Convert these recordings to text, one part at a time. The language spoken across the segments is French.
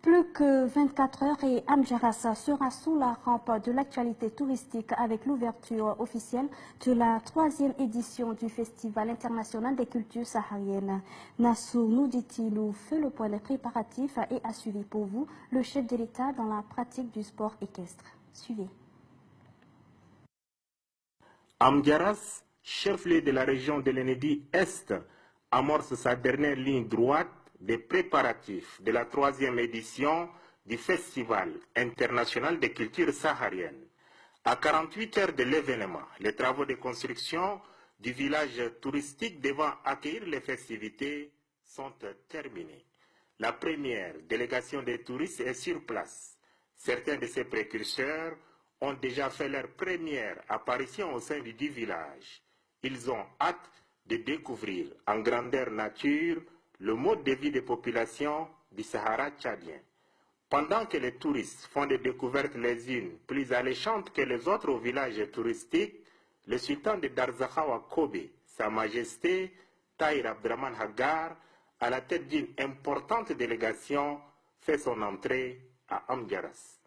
Plus que 24 heures et Amdjaras sera sous la rampe de l'actualité touristique avec l'ouverture officielle de la 3e édition du Festival international des cultures sahariennes. Nassou Nouditilou fait le point des préparatifs et a suivi pour vous le chef de l'État dans la pratique du sport équestre. Suivez. Amdjaras, chef-lieu de la région de l'Enedi Est, amorce sa dernière ligne droite des préparatifs de la 3e édition du Festival international des cultures sahariennes. À 48 heures de l'événement, les travaux de construction du village touristique devant accueillir les festivités sont terminés. La première délégation des touristes est sur place. Certains de ses précurseurs ont déjà fait leur première apparition au sein du village. Ils ont hâte de découvrir en grandeur nature le mode de vie des populations du Sahara tchadien. Pendant que les touristes font des découvertes les unes plus alléchantes que les autres au village touristique, le sultan de Darzakhawa Kobe, Sa Majesté Tahir Abdraman Hagar, à la tête d'une importante délégation, fait son entrée à Amdjaras.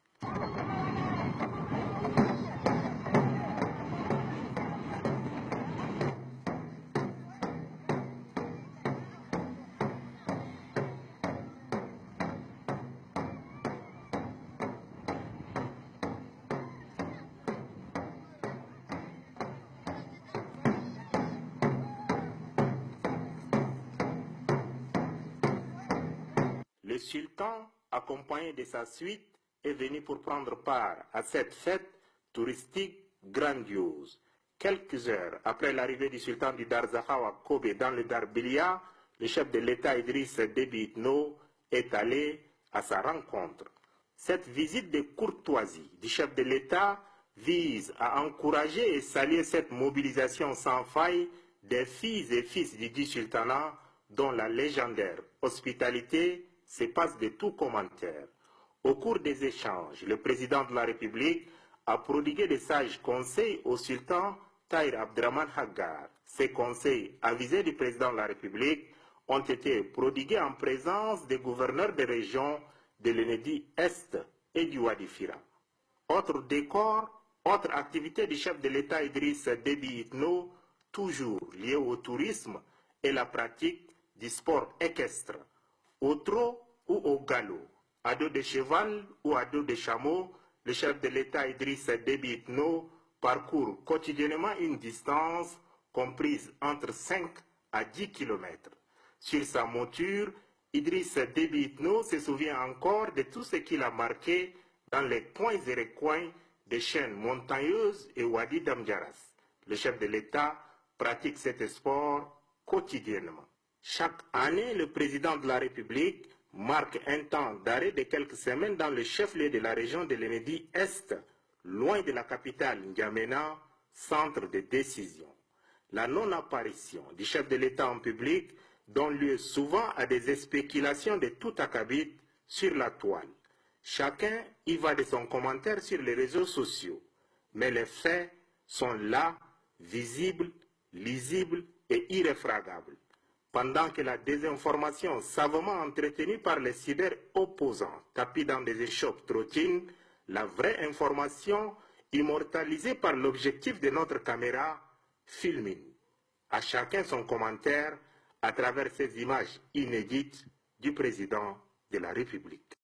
Le sultan, accompagné de sa suite, est venu pour prendre part à cette fête touristique grandiose. Quelques heures après l'arrivée du sultan du Darzakhawa Kobe dans le Darbilia, le chef de l'État Idriss Déby Itno est allé à sa rencontre. Cette visite de courtoisie du chef de l'État vise à encourager et saluer cette mobilisation sans faille des filles et fils du dit sultanat dont la légendaire hospitalité se passe de tout commentaire. Au cours des échanges, le président de la République a prodigué de sages conseils au sultan Tahir Abdraman Hagar. Ces conseils avisés du président de la République ont été prodigués en présence des gouverneurs des régions de l'Enedi Est et du Wadi Fira. Autre décor, autre activité du chef de l'État Idriss Déby Itno, toujours liée au tourisme et la pratique du sport équestre, au trot ou au galop, à dos de cheval ou à dos de chameau. Le chef de l'État Idriss Déby Itno parcourt quotidiennement une distance comprise entre 5 à 10 km. Sur sa monture, Idriss Déby Itno se souvient encore de tout ce qu'il a marqué dans les coins et recoins des chaînes montagneuses et wadis d'Amdjaras. Le chef de l'État pratique cet sport quotidiennement. Chaque année, le président de la République marque un temps d'arrêt de quelques semaines dans le chef-lieu de la région de l'Enedi Est, loin de la capitale N'Djamena, centre de décision. La non-apparition du chef de l'État en public donne lieu souvent à des spéculations de tout acabit sur la toile. Chacun y va de son commentaire sur les réseaux sociaux, mais les faits sont là, visibles, lisibles et irréfragables. Pendant que la désinformation savamment entretenue par les cyber-opposants tapis dans des échoppes trottines, la vraie information immortalisée par l'objectif de notre caméra filmine. À chacun son commentaire à travers ces images inédites du président de la République.